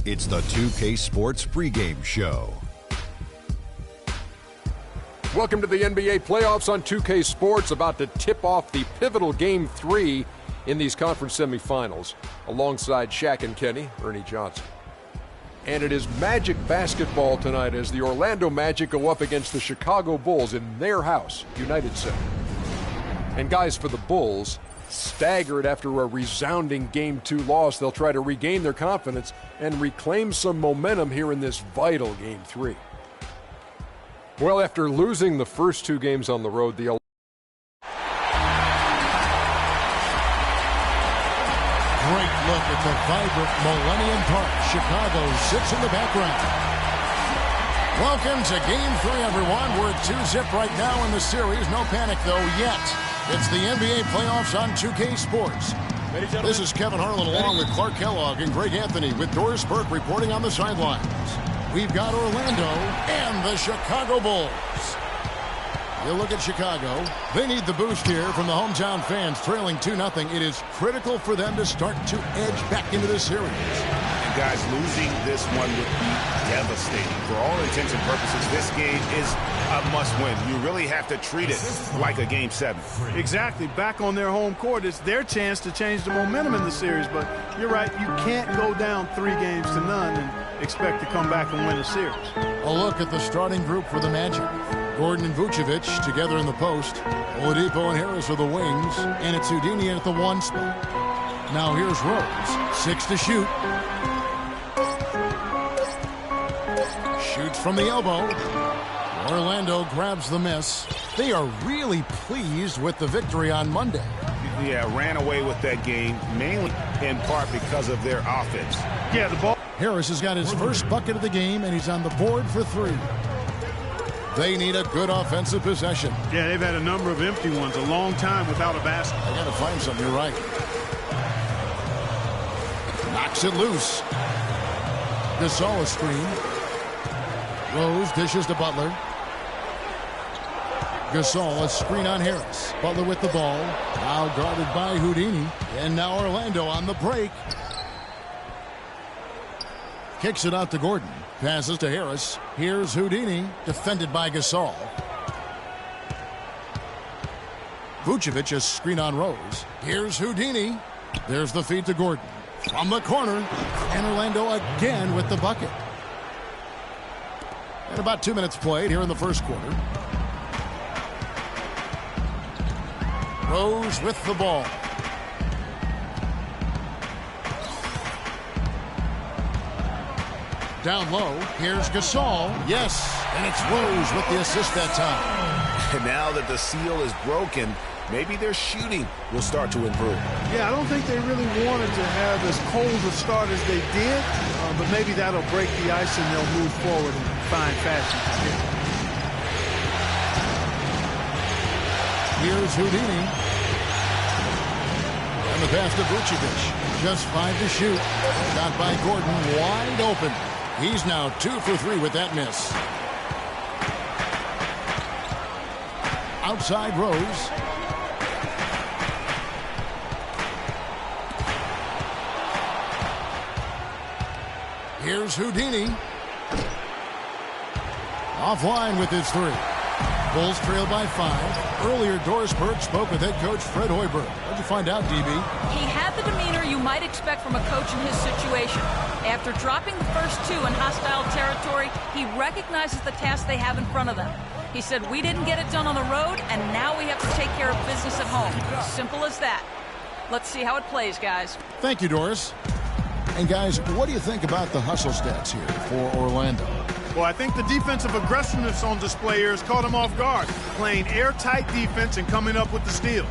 It's the 2K Sports pregame show. Welcome to the NBA playoffs on 2K Sports, about to tip off the pivotal Game 3 in these conference semifinals. Alongside Shaq and Kenny, Ernie Johnson. And it is Magic basketball tonight as the Orlando Magic go up against the Chicago Bulls in their house, United Center. And guys, for the Bulls, staggered after a resounding Game 2 loss, they'll try to regain their confidence and reclaim some momentum here in this vital Game 3. Well, after losing the first two games on the road, the great look at the vibrant Millennium Park. Chicago sits in the background. Welcome to Game 3, everyone. We're 2-zip right now in the series. No panic, though, yet. It's the NBA playoffs on 2K Sports. This is Kevin Harlan along with Clark Kellogg and Greg Anthony with Doris Burke reporting on the sidelines. We've got Orlando and the Chicago Bulls. You look at Chicago. They need the boost here from the hometown fans, trailing 2-0. It is critical for them to start to edge back into this series. And guys, losing this one would be devastating. For all intents and purposes, this game is a must-win. You really have to treat it like a Game 7. Exactly. Back on their home court, it's their chance to change the momentum in the series. But you're right, you can't go down 3-0 and expect to come back and win a series. A look at the starting group for the Magic. Gordon and Vucevic together in the post. Oladipo and Harris are the wings. And it's Houdini at the 1 spot. Now here's Rose. 6 to shoot. Shoots from the elbow. Orlando grabs the miss. They are really pleased with the victory on Monday. Yeah, ran away with that game, mainly in part because of their offense. Yeah, the ball. Harris has got his first bucket of the game, and he's on the board for 3. They need a good offensive possession. Yeah, they've had a number of empty ones, a long time without a basket. I got to find something, you're right. Knocks it loose. Gasol a screen. Rose dishes to Butler. Gasol a screen on Harris. Butler with the ball. Now guarded by Houdini. And now Orlando on the break. Kicks it out to Gordon. Passes to Harris. Here's Houdini. Defended by Gasol. Vucevic a screen on Rose. Here's Houdini. There's the feed to Gordon. From the corner. And Orlando again with the bucket. And about 2 minutes played here in the first quarter. Rose with the ball. Down low, here's Gasol. Yes, and it's Rose with the assist that time. And now that the seal is broken, maybe their shooting will start to improve. Yeah, I don't think they really wanted to have as cold a start as they did, but maybe that'll break the ice and they'll move forward in fine fashion. Here's Houdini. And the pass to Vucevic. Just 5 to shoot. Shot by Gordon, wide open. He's now 2 for 3 with that miss. Outside Rose. Here's Houdini. Offline with his 3. Bulls trail by 5. Earlier, Doris Burke spoke with head coach Fred Hoiberg. What'd you find out, DB? He had the demeanor you might expect from a coach in his situation. After dropping the first 2 in hostile territory, he recognizes the task they have in front of them. He said, we didn't get it done on the road, and now we have to take care of business at home. Simple as that. Let's see how it plays, guys. Thank you, Doris. And guys, what do you think about the hustle stats here for Orlando? Well, I think the defensive aggressiveness on display here has caught them off guard, playing airtight defense and coming up with the steals.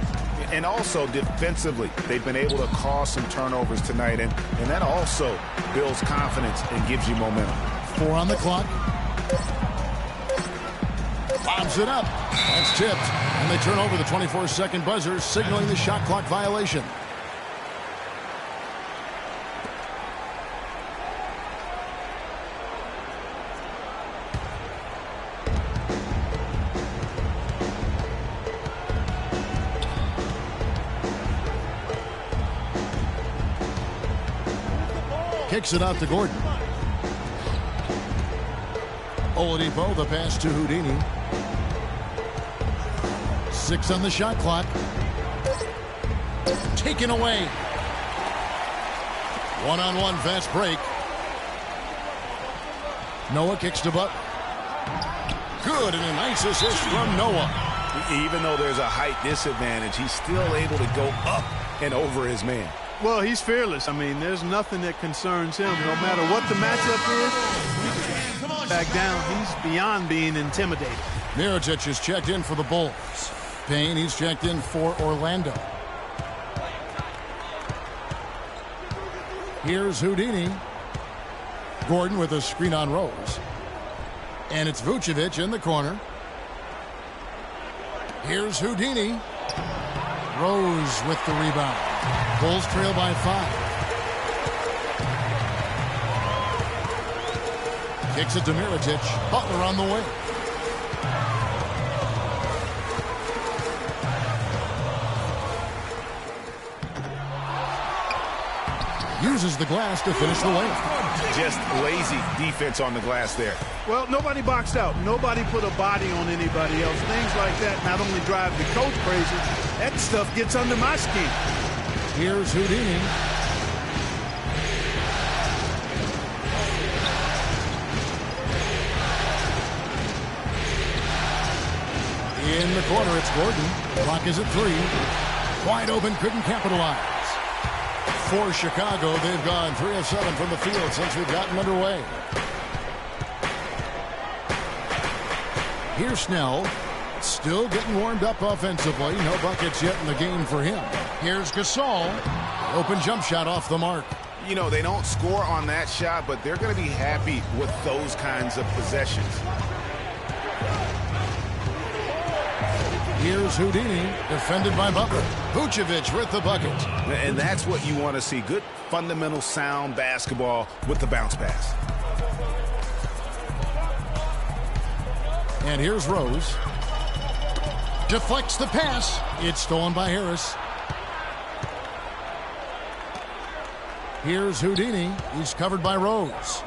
And also defensively, they've been able to cause some turnovers tonight, and that also builds confidence and gives you momentum. 4 on the clock. Bobs it up. That's tipped. And they turn over the 24-second buzzer, signaling the shot clock violation. Kicks it out to Gordon. Oladipo, the pass to Houdini. 6 on the shot clock. Taken away. One-on-one fast break. Noah kicks to Butler. Good, and a nice assist from Noah. Even though there's a height disadvantage, he's still able to go up and over his man. Well, he's fearless. I mean, there's nothing that concerns him. No matter what the matchup is, back down, he's beyond being intimidated. Mirotic is checked in for the Bulls. Payne, he's checked in for Orlando. Here's Houdini. Gordon with a screen on Rose. And it's Vucevic in the corner. Here's Houdini. Rose with the rebound. Bulls trail by 5. Kicks it to Mirotic. Butler on the wing. Uses the glass to finish the layup. Just lazy defense on the glass there. Well, nobody boxed out. Nobody put a body on anybody else. Things like that not only drive the coach crazy, that stuff gets under my skin. Here's Houdini. In the corner, it's Gordon. Clock is at 3. Wide open, couldn't capitalize. For Chicago, they've gone 3 of 7 from the field since we've gotten underway. Here's Snell. Still getting warmed up offensively. No buckets yet in the game for him. Here's Gasol. Open jump shot off the mark. You know, they don't score on that shot, but they're going to be happy with those kinds of possessions. Here's Houdini, defended by Butler. Vucevic with the bucket. And that's what you want to see. Good, fundamental, sound basketball with the bounce pass. And here's Rose. Deflects the pass. It's stolen by Harris. Here's Houdini. He's covered by Rose.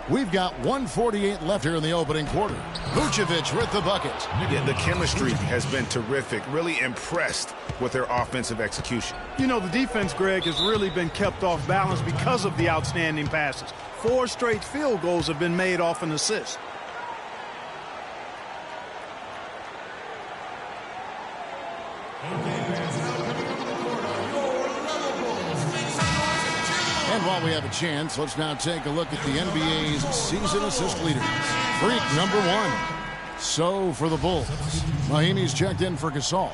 We've got 1:48 left here in the opening quarter. Vucevic with the bucket. Yeah, the chemistry has been terrific. Really impressed with their offensive execution. You know, the defense, Greg, has really been kept off balance because of the outstanding passes. 4 straight field goals have been made off an assist. And while we have a chance, let's now take a look at the NBA's season assist leaders. Freak number 1. So for the Bulls, Mahimi's checked in for Gasol.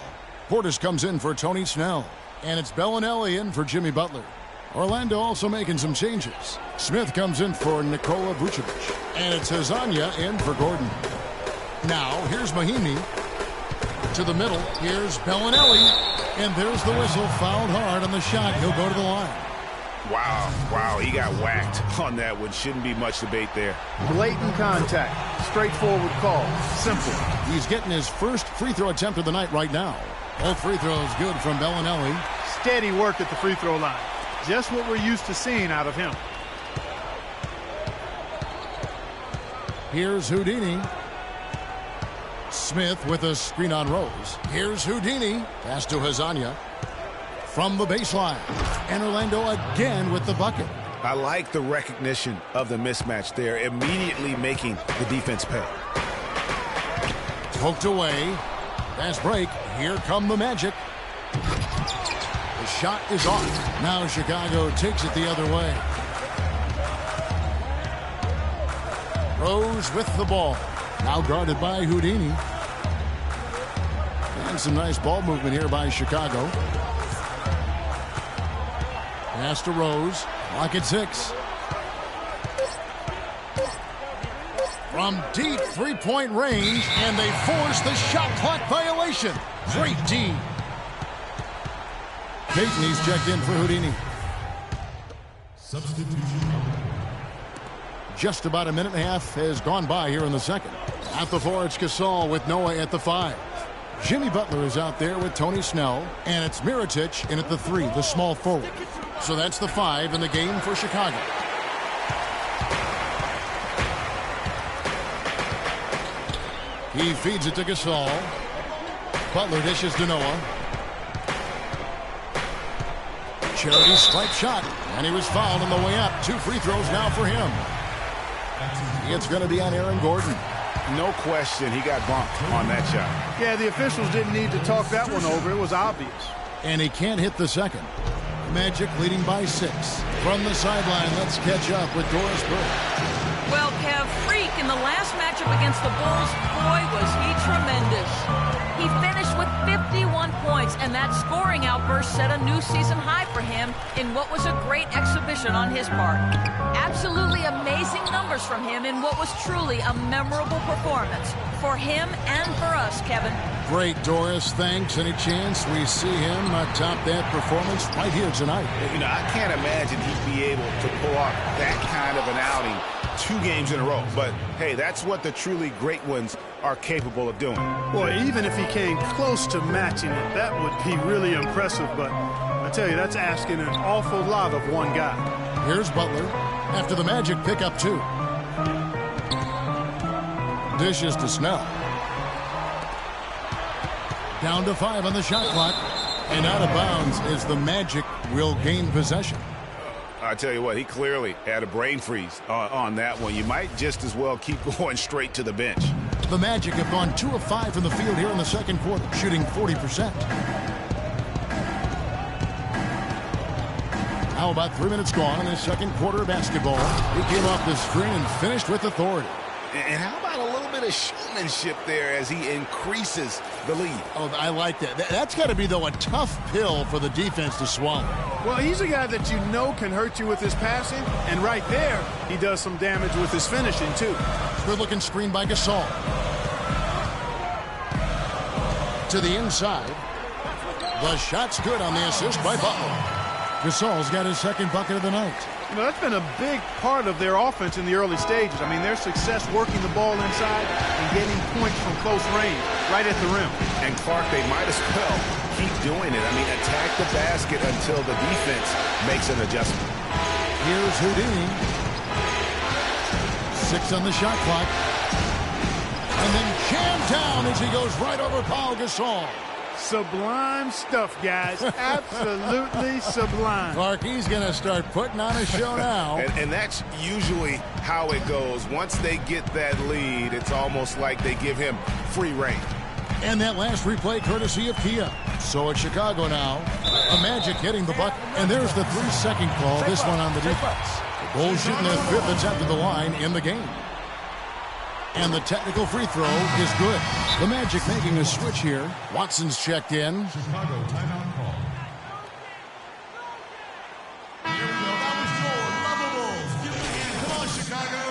Portis comes in for Tony Snell. And it's Bellinelli in for Jimmy Butler. Orlando also making some changes. Smith comes in for Nikola Vucevic. And it's Hazanya in for Gordon. Now, here's Mahimi. To the middle, here's Bellinelli. And there's the whistle, fouled hard on the shot. He'll go to the line. Wow, he got whacked on that one. Shouldn't be much debate there. Blatant contact. Straightforward call. Simple. He's getting his first free throw attempt of the night right now. Both free throws good from Bellinelli. Steady work at the free throw line. Just what we're used to seeing out of him. Here's Houdini. Smith with a screen on Rose. Here's Houdini. Pass to Hazanya. From the baseline. And Orlando again with the bucket. I like the recognition of the mismatch there, immediately making the defense pay. Poked away. Fast break. Here come the Magic. The shot is off. Now Chicago takes it the other way. Rose with the ball. Now guarded by Houdini. And some nice ball movement here by Chicago. Pass to Rose. Clock at 6. From deep three-point range, and they force the shot clock violation. Great D. Payton, he's checked in for Houdini. Substitution. Just about a minute and a half has gone by here in the second. At the 4, it's Gasol with Noah at the 5. Jimmy Butler is out there with Tony Snell, and it's Mirotic in at the 3, the small forward. So that's the 5 in the game for Chicago. He feeds it to Gasol. Butler dishes to Noah. Charity stripe shot, and he was fouled on the way up. 2 free throws now for him. It's going to be on Aaron Gordon. No question, he got bumped on that shot. Yeah, the officials didn't need to talk that one over. It was obvious. And he can't hit the second. Magic leading by 6. From the sideline, let's catch up with Doris Burke. Well, Kev, Freak in the last matchup against the Bulls, boy, was he tremendous. He finished with 51 points, and that scoring outburst set a new season high for him in what was a great exhibition on his part. Absolutely amazing numbers from him in what was truly a memorable performance for him and for us, Kevin. Great, Doris. Thanks. Any chance we see him top that performance right here tonight? You know, I can't imagine he'd be able to pull off that kind of an outing 2 games in a row. But, hey, that's what the truly great ones are capable of doing. Boy, even if he came close to matching it, that would be really impressive. But I tell you, that's asking an awful lot of one guy. Here's Butler after the Magic pick up 2. Dishes to Snell. Down to 5 on the shot clock. And out of bounds as the Magic will gain possession. I tell you what, he clearly had a brain freeze on that one. You might just as well keep going straight to the bench. The Magic have gone 2 of 5 from the field here in the second quarter, shooting 40%. Now about 3 minutes gone in the second quarter of basketball. He came off the screen and finished with authority. And how about a little bit of showmanship there as he increases the lead? Oh, I like that. That's got to be, though, a tough pill for the defense to swallow. Well, he's a guy that you know can hurt you with his passing, and right there, he does some damage with his finishing, too. Good-looking screen by Gasol. To the inside. The shot's good on the assist by Butler. Gasol's got his second bucket of the night. You know, that's been a big part of their offense in the early stages. I mean, their success working the ball inside and getting points from close range, right at the rim. And Clark, they might as well keep doing it. I mean, attack the basket until the defense makes an adjustment. Here's Houdini. 6 on the shot clock. And then jammed down as he goes right over Paul Gasol. Sublime stuff, guys. Absolutely sublime. Clark, he's going to start putting on a show now. And that's usually how it goes. Once they get that lead, it's almost like they give him free rein. And that last replay courtesy of Kia. So it's Chicago now. The Magic hitting the bucket. And there's the 3-second call. This one on the defense. The Bulls shooting their 5th attempt at the line in the game. And the technical free throw is good. The Magic making a switch here. Watson's checked in. Chicago timeout call. Here we go. That was your Lava Bulls. Give it again. Come on, Chicago.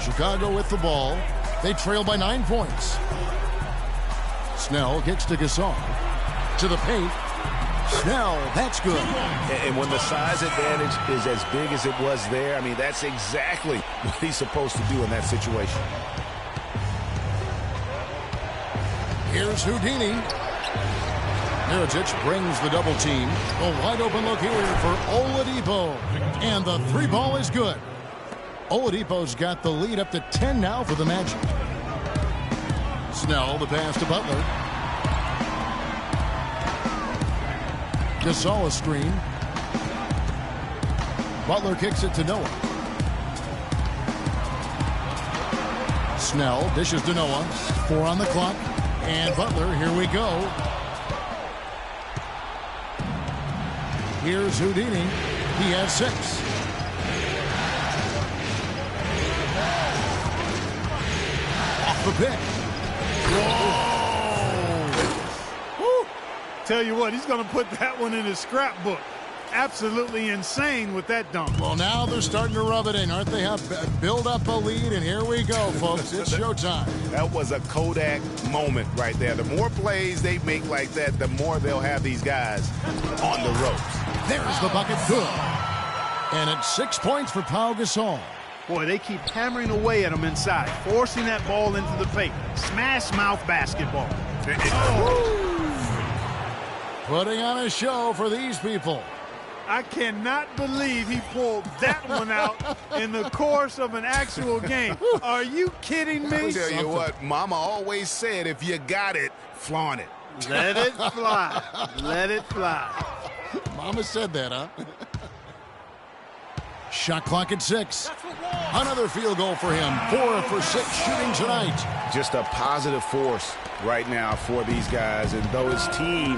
Chicago with the ball. They trail by 9 points. Snell kicks to Gasol. To the paint. Snell, that's good. And when the size advantage is as big as it was there, I mean, that's exactly what he's supposed to do in that situation. Here's Houdini. Mirotic brings the double team. A wide open look here for Oladipo. And the 3 ball is good. Oladipo's got the lead up to 10 now for the Magic. Snell, the pass to Butler. Gasol a screen. Butler kicks it to Noah. Snell dishes to Noah. 4 on the clock. And Butler, here we go. Here's Houdini. He has 6. Off the pick. Whoa! Woo. Tell you what, he's going to put that one in his scrapbook. Absolutely insane with that dunk. Well, now they're starting to rub it in, aren't they? Have build up a lead, and here we go, folks. It's showtime. That was a Kodak moment right there. The more plays they make like that, the more they'll have these guys on the ropes. There's the bucket, good. And it's 6 points for Pau Gasol. Boy, they keep hammering away at him inside, forcing that ball into the paint. Smash mouth basketball. Putting on a show for these people. I cannot believe he pulled that one out in the course of an actual game. Are you kidding me? I'll tell you what, Mama always said, if you got it, flaunt it. Let it fly. Let it fly. Mama said that, huh? Shot clock at 6. Another field goal for him. 4 for 6 shooting tonight. Just a positive force right now for these guys. And though his team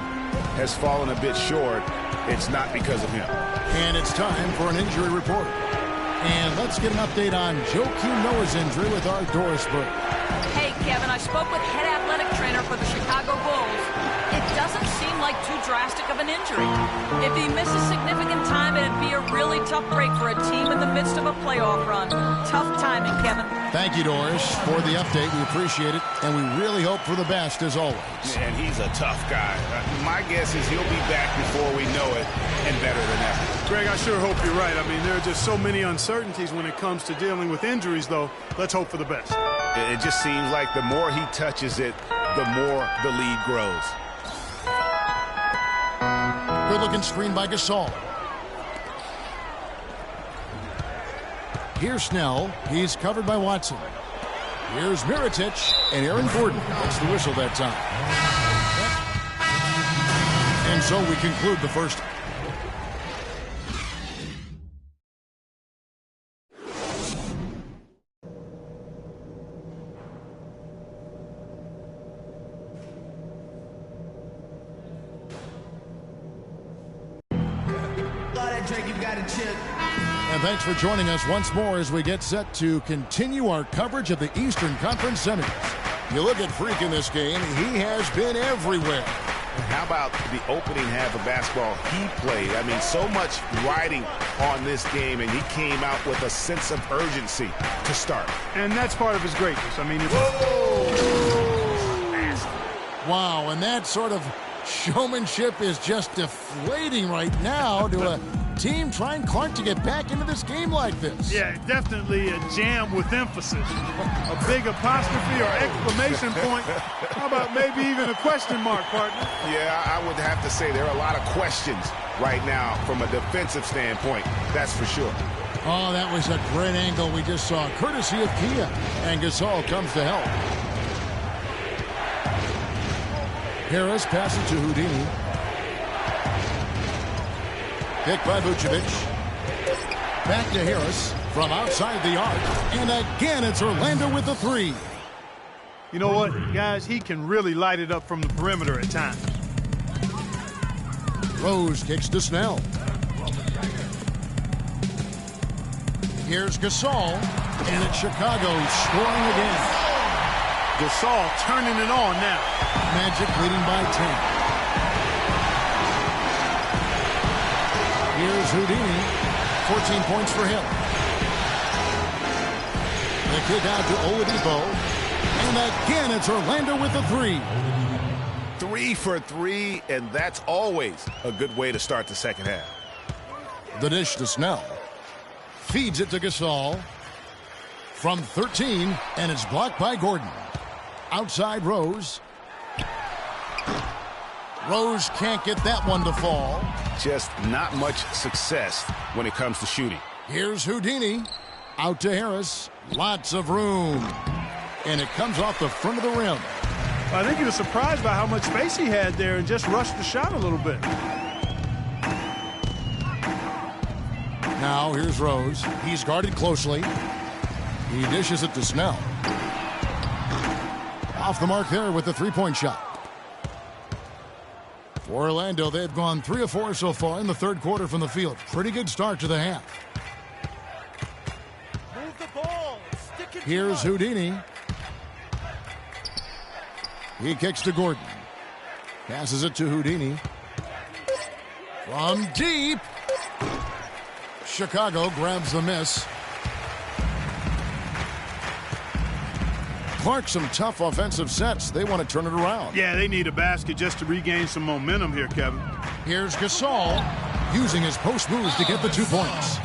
has fallen a bit short, it's not because of him. And it's time for an injury report. And let's get an update on Joakim Noah's injury with our Doris Burke. Hey, Kevin, I spoke with head athletic trainer for the Chicago Bulls. It doesn't seem like too drastic of an injury. If he misses significant time, it'd be a really tough break for a team in the midst of a playoff run. Tough timing, Kevin. Thank you, Doris, for the update. We appreciate it, and we really hope for the best, as always. And he's a tough guy. My guess is he'll be back before we know it, and better than ever. Greg, I sure hope you're right. I mean, there are just so many uncertainties when it comes to dealing with injuries, though. Let's hope for the best. It just seems like the more he touches it, the more the lead grows. Good-looking screen by Gasol. Here's Snell. He's covered by Watson. Here's Mirotic, and Aaron Gordon gets the whistle that time. And so we conclude the first. And thanks for joining us once more as we get set to continue our coverage of the Eastern Conference semis. You look at Freak in this game, he has been everywhere. How about the opening half of basketball he played? I mean, so much riding on this game, and he came out with a sense of urgency to start. And that's part of his greatness. I mean, Wow, and that sort of showmanship is just deflating right now to a team trying Clark to get back into this game like this. Yeah, definitely a jam with emphasis. A big apostrophe or exclamation point. How about maybe even a question mark, partner? Yeah, I would have to say there are a lot of questions right now from a defensive standpoint. That's for sure. Oh, that was a great angle we just saw, courtesy of Kia. And Gasol comes to help. Harris passes to Houdini. Pick by Vucevic. Back to Harris from outside the arc. And again, it's Orlando with the three. You know what, guys? He can really light it up from the perimeter at times. Rose kicks to Snell. Here's Gasol. And it's Chicago scoring again. Gasol turning it on now. Magic leading by 10. Here's Houdini. 14 points for him. The kick out to Oladipo. And again, it's Orlando with the three. 3 for 3, and that's always a good way to start the second half. The dish to Snell. Feeds it to Gasol. From 13, and it's blocked by Gordon. Outside Rose. Rose can't get that one to fall. Just not much success when it comes to shooting. Here's Houdini. Out to Harris. Lots of room. And it comes off the front of the rim. I think he was surprised by how much space he had there and just rushed the shot a little bit. Now here's Rose. He's guarded closely. He dishes it to Snell. Off the mark there with the three-point shot. For Orlando, they've gone 3 of 4 so far in the third quarter from the field. Pretty good start to the half. Move the ball. Stick it. Here's Houdini. He kicks to Gordon. Passes it to Houdini. From deep. Chicago grabs the miss. Clark, some tough offensive sets. They want to turn it around. Yeah, they need a basket just to regain some momentum here, Kevin. Here's Gasol using his post moves to get the 2 points.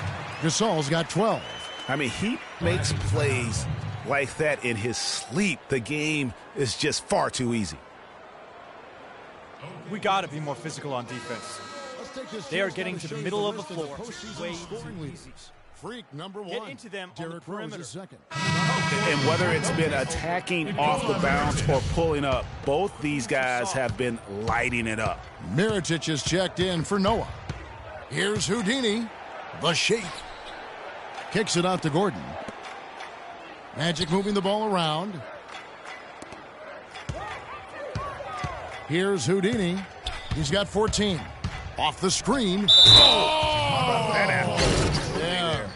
Gasol's got 12. I mean, he makes plays like that in his sleep. The game is just far too easy. We got to be more physical on defense. They are getting to the middle of the floor way too easy. Freak number 1. Get into them on the perimeter. Second. And whether it's been attacking off the bounce or pulling up, both these guys have been lighting it up. Mirotic is checked in for Noah. Here's Houdini, the Sheik. Kicks it out to Gordon. Magic moving the ball around. Here's Houdini. He's got 14. Off the screen. Oh! Yeah.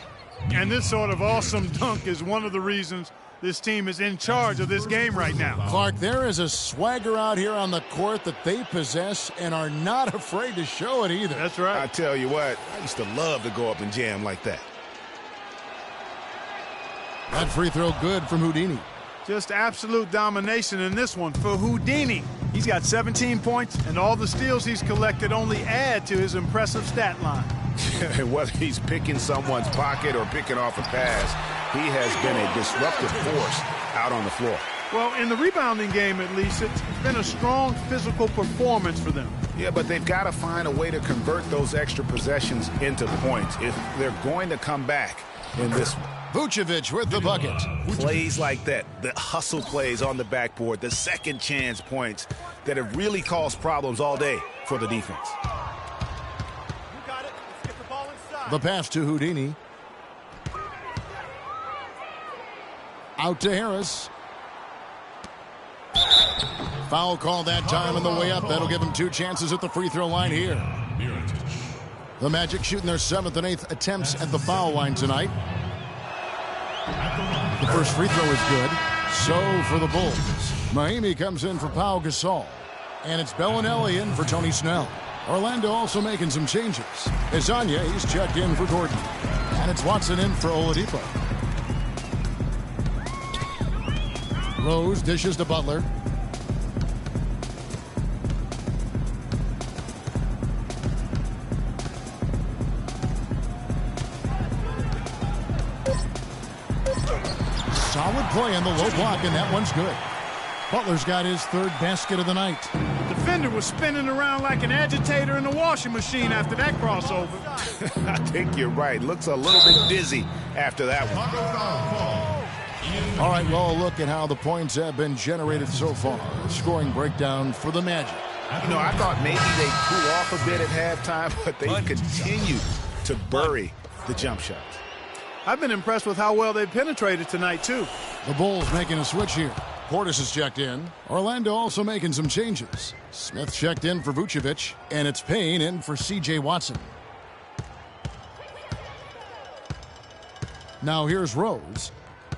And this sort of awesome dunk is one of the reasons this team is in charge of this game right now. Clark, there is a swagger out here on the court that they possess and are not afraid to show it either. That's right. I tell you what, I used to love to go up and jam like that. That free throw good from Houdini. Just absolute domination in this one for Houdini. He's got 17 points, and all the steals he's collected only add to his impressive stat line. Whether he's picking someone's pocket or picking off a pass, he has been a disruptive force out on the floor. Well, in the rebounding game, at least, it's been a strong physical performance for them. Yeah, but they've got to find a way to convert those extra possessions into points if they're going to come back in this one. Vucevic with the bucket. Plays like that, the hustle plays on the backboard, the second chance points that have really caused problems all day for the defense. The pass to Houdini. Out to Harris. Foul call that time on the way up. That'll give him 2 chances at the free throw line here. The Magic shooting their 7th and 8th attempts at the foul line tonight. The first free throw is good. So for the Bulls. Mahimi comes in for Pau Gasol. And it's Bellinelli in for Tony Snell. Orlando also making some changes. Izanya, he's checked in for Gordon. And it's Watson in for Oladipo. Rose dishes to Butler. Solid play on the low block, and that one's good. Butler's got his 3rd basket of the night. The defender was spinning around like an agitator in a washing machine after that crossover. I think you're right. Looks a little bit dizzy after that one. All right, well, a look at how the points have been generated so far. A scoring breakdown for the Magic. You know, I thought maybe they'd cool off a bit at halftime, but they continue to bury the jump shots. I've been impressed with how well they've penetrated tonight, too. The Bulls making a switch here. Portis is checked in. Orlando also making some changes. Smith checked in for Vucevic, and it's Payne in for C.J. Watson. Now here's Rose.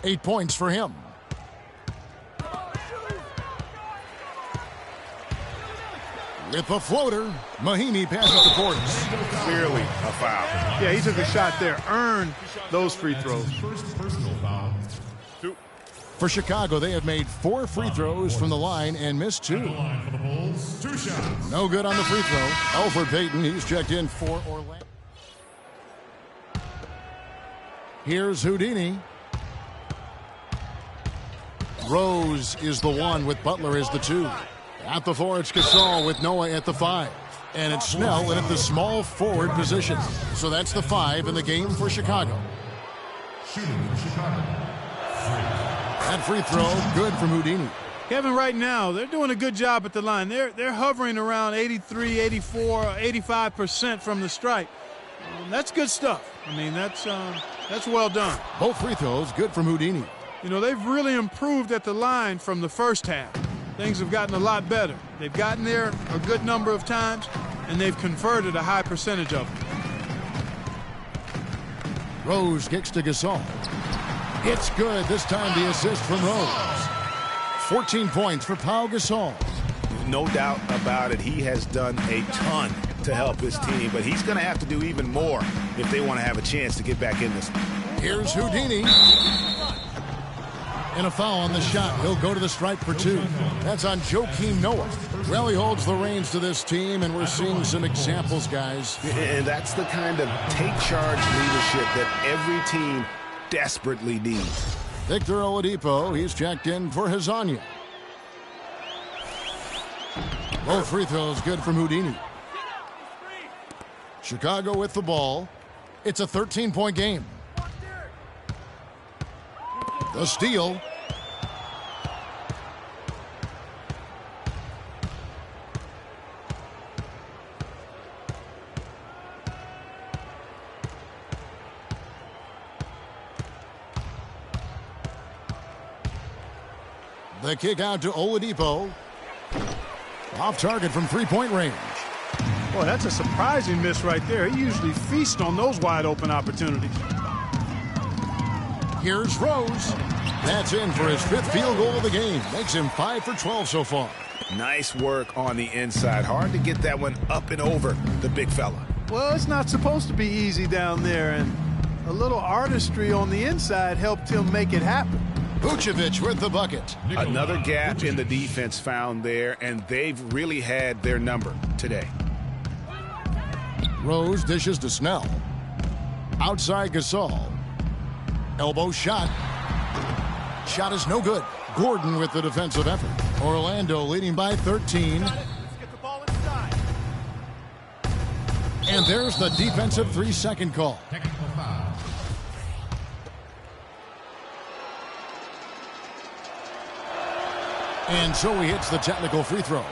8 points for him. With the floater, Mahimi passes to Portis. Clearly a foul. Yeah, he took a shot there. Earned those free throws. For Chicago, they have made 4 free throws from the line and missed 2. No good on the free throw. Elfrid Payton, he's checked in for Orlando. Here's Houdini. Rose is the 1 with Butler as the 2. At the 4, it's Gasol with Noah at the 5. And it's Snell in at the small forward position. So that's the 5 in the game for Chicago. That free throw, good from Houdini. Kevin, right now, they're doing a good job at the line. They're hovering around 83, 84, 85% from the stripe. That's good stuff. I mean, that's well done. Both free throws, good from Houdini. You know, they've really improved at the line from the first half. Things have gotten a lot better. They've gotten there a good number of times, and they've converted a high percentage of them. Rose kicks to Gasol. It's good. This time the assist from Rose. 14 points for Pau Gasol. No doubt about it. He has done a ton to help his team, but he's going to have to do even more if they want to have a chance to get back in this one. Here's Houdini. And a foul on the shot. He'll go to the stripe for 2. That's on Joakim Noah. Well, he holds the reins to this team, and we're seeing some examples, guys. And that's the kind of take charge leadership that every team desperately needs. Victor Oladipo, he's checked in for Izanya. Both free throws good from Houdini. Chicago with the ball. It's a 13-point game. The steal. The kick out to Oladipo. Off target from three-point range. Boy, that's a surprising miss right there. He usually feasts on those wide open opportunities. Here's Rose. That's in for his 5th field goal of the game. Makes him 5 for 12 so far. Nice work on the inside. Hard to get that one up and over the big fella. Well, it's not supposed to be easy down there, and a little artistry on the inside helped him make it happen. Vucevic with the bucket. Another gap in the defense found there, and they've really had their number today. Rose dishes to Snell. Outside Gasol. Elbow shot. Shot is no good. Gordon with the defensive effort. Orlando leading by 13. Let's get the ball inside. And there's the defensive 3-second call. And so he hits the technical free throw.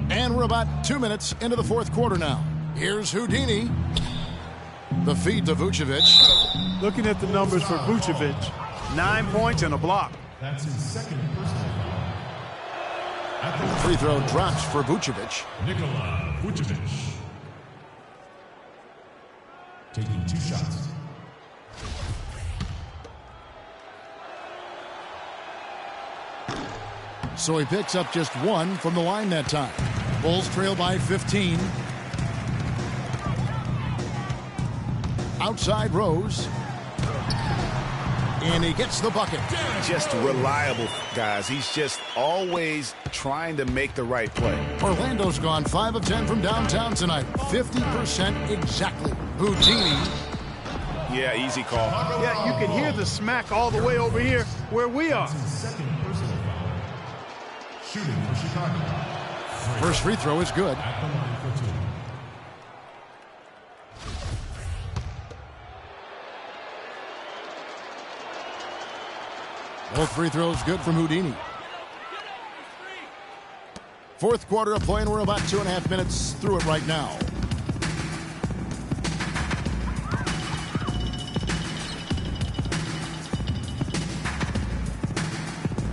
And we're about 2 minutes into the 4th quarter now. Here's Houdini. The feed to Vucevic. Looking at the numbers for Vucevic, 9 points and a block. That's his 2nd personal. The free throw drops for Vucevic. Nikola Vucevic. Taking 2 shots. So he picks up just 1 from the line that time. Bulls trail by 15. Outside Rose. And he gets the bucket. Just reliable, guys. He's just always trying to make the right play. Orlando's gone 5 of 10 from downtown tonight. 50% exactly. Houdini. Yeah, easy call. Yeah, you can hear the smack all the way over here where we are. His 2nd personal foul. Shooting for Chicago. First free throw is good. At the line for 2. Both free throws good from Houdini. 4th quarter of play, and we're about 2.5 minutes through it right now.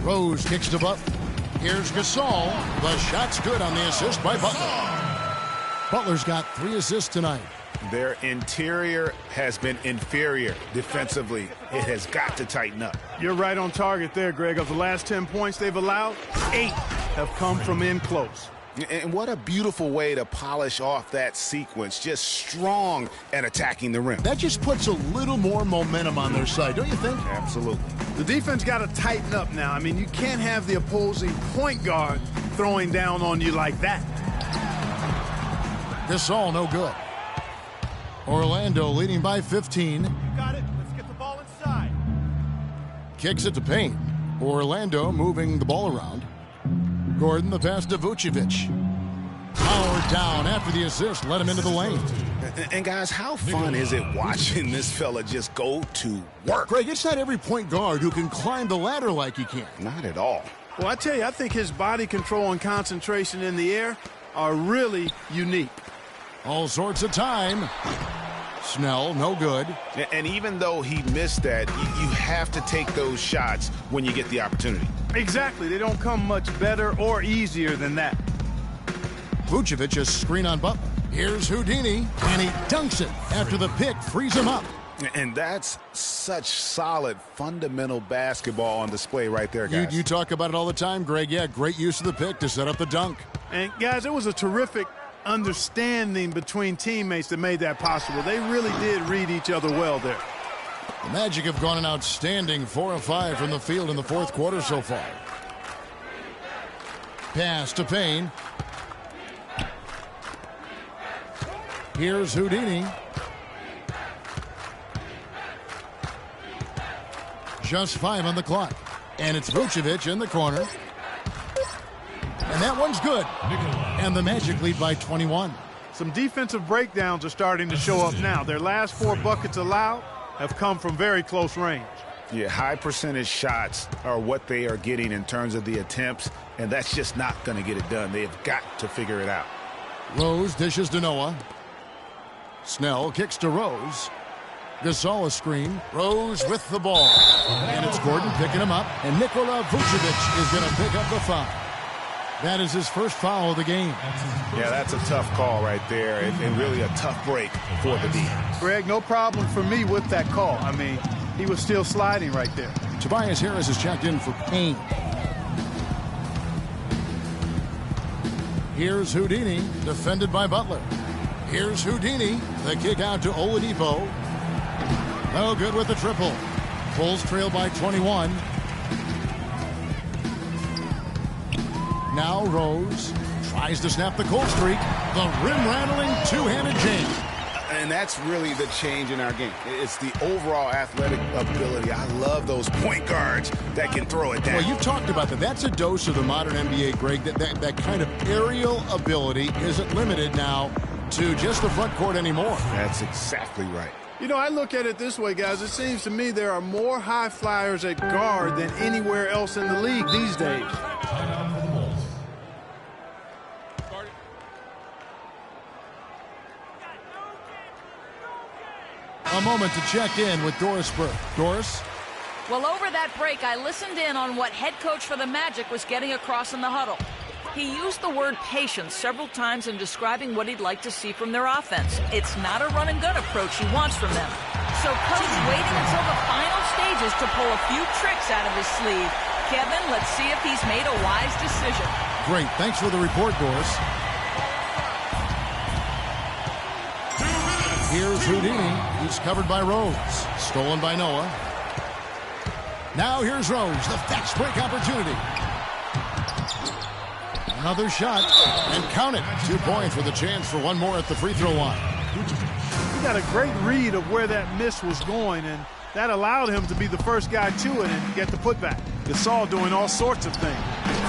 Rose kicks to Butler. Here's Gasol. The shot's good on the assist by Butler. Butler's got 3 assists tonight. Their interior has been inferior defensively. It has got to tighten up. You're right on target there, Greg. Of the last 10 points they've allowed, 8 have come from in close. And what a beautiful way to polish off that sequence. Just strong and attacking the rim. That just puts a little more momentum on their side, don't you think? Absolutely. The defense got to tighten up now. I mean, you can't have the opposing point guard throwing down on you like that. Gasol no good. Orlando leading by 15. You got it. Let's get the ball inside. Kicks it to Payne. Orlando moving the ball around. Gordon the pass to Vucevic. Power down after the assist. Let him into the lane. And guys, how fun is it watching this fella just go to work? Greg, it's not every point guard who can climb the ladder like he can. Not at all. Well, I tell you, I think his body control and concentration in the air are really unique. All sorts of time. Snell, no good. And even though he missed that, you have to take those shots when you get the opportunity. Exactly. They don't come much better or easier than that. Vucevic a screen on Butler. Here's Houdini, and he dunks it after the pick frees him up. And that's such solid, fundamental basketball on display right there, guys. You talk about it all the time, Greg. Yeah, great use of the pick to set up the dunk. And, guys, it was a terrific understanding between teammates that made that possible. They really did read each other well there. The Magic have gone an outstanding 4 of 5 from the field in the 4th quarter so far. Pass to Payne. Here's Houdini. Just 5 on the clock. And it's Vucevic in the corner. And that one's good. And the Magic lead by 21. Some defensive breakdowns are starting to show up now. Their last 4 buckets allowed have come from very close range. Yeah, high percentage shots are what they are getting in terms of the attempts, and that's just not going to get it done. They have got to figure it out. Rose dishes to Noah. Snell kicks to Rose. Gasol a screen. Rose with the ball. And it's Gordon picking him up. And Nikola Vucevic is going to pick up the foul. That is his first foul of the game. Yeah, that's a tough call right there, and really a tough break for the D. Greg, no problem for me with that call. I mean, he was still sliding right there. Tobias Harris is checked in for Payne. Here's Houdini, defended by Butler. Here's Houdini, the kick out to Oladipo. No good with the triple. Bulls trail by 21. Now Rose tries to snap the cold streak. The rim-rattling two-handed jam. And that's really the change in our game. It's the overall athletic ability. I love those point guards that can throw it down. Well, you've talked about that. That's a dose of the modern NBA, Greg. That kind of aerial ability isn't limited now to just the front court anymore. That's exactly right. You know, I look at it this way, guys. It seems to me there are more high flyers at guard than anywhere else in the league these days. A moment to check in with Doris Burke. Doris? Well, over that break, I listened in on what head coach for the Magic was getting across in the huddle. He used the word patience several times in describing what he'd like to see from their offense. It's not a run-and-gun approach he wants from them. So Coach waiting until the final stages to pull a few tricks out of his sleeve. Kevin, let's see if he's made a wise decision. Great. Thanks for the report, Doris. Here's Houdini. He's covered by Rose. Stolen by Noah. Now here's Rose. The fast break opportunity. Another shot. And count it. 2 points with a chance for one more at the free throw line. He got a great read of where that miss was going, and that allowed him to be the first guy to it and get the putback. Gasol doing all sorts of things.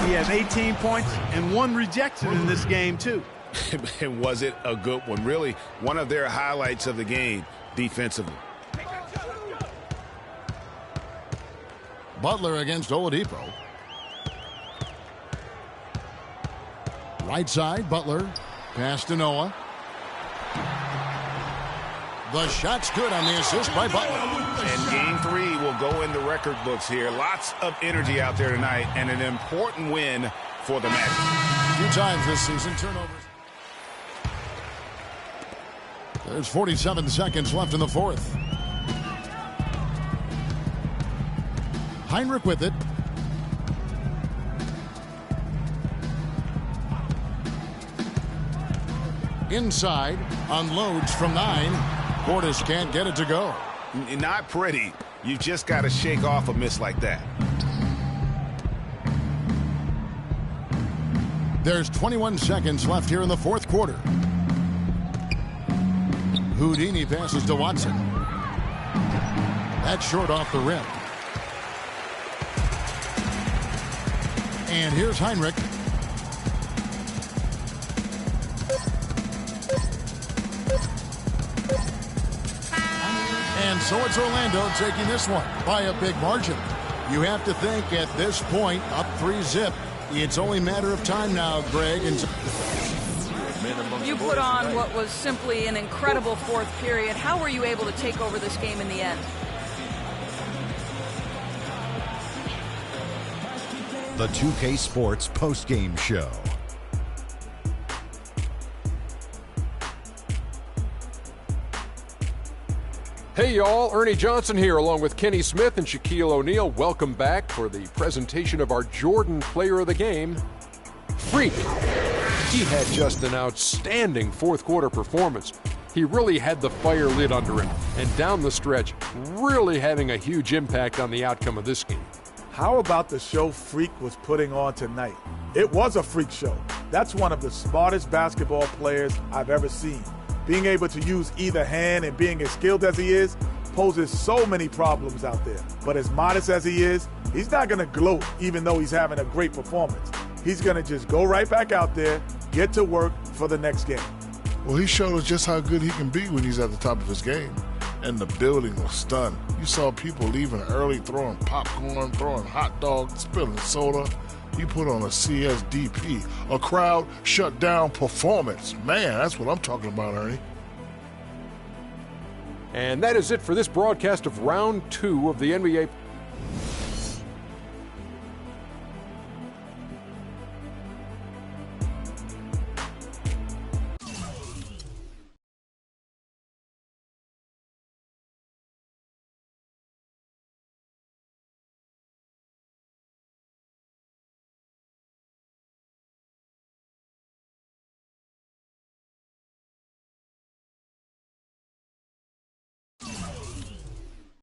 He has 18 points and 1 rejected in this game, too. And was it a good one? Really, one of their highlights of the game defensively. Butler against Oladipo. Right side, Butler. Pass to Noah. The shot's good on the assist by Butler. And game 3 will go in the record books here. Lots of energy out there tonight, and an important win for the Magic. 2 times this season, turnovers. There's 47 seconds left in the fourth. Heinrich with it. Inside, unloads from 9. Portis can't get it to go. Not pretty. You just got to shake off a miss like that. There's 21 seconds left here in the fourth quarter. Houdini passes to Watson. That's short off the rim. And here's Heinrich. And so it's Orlando taking this one by a big margin. You have to think at this point, up 3-zip, it's only a matter of time now, Greg. And You put on what was simply an incredible fourth period. How were you able to take over this game in the end? The 2K Sports post-game show. Hey y'all, Ernie Johnson here along with Kenny Smith and Shaquille O'Neal. Welcome back for the presentation of our Jordan Player of the Game, Freak. He had just an outstanding fourth quarter performance. He really had the fire lit under him, and down the stretch, really having a huge impact on the outcome of this game. How about the show Freak was putting on tonight? It was a freak show. That's one of the smartest basketball players I've ever seen. being able to use either hand and being as skilled as he is poses so many problems out there. But as modest as he is, he's not going to gloat even though he's having a great performance. He's going to just go right back out there, get to work for the next game. Well, he showed us just how good he can be when he's at the top of his game. And the building was stunned. You saw people leaving early, throwing popcorn, throwing hot dogs, spilling soda. He put on a CSDP, a crowd shut down performance. Man, that's what I'm talking about, Ernie. And that is it for this broadcast of Round 2 of the NBA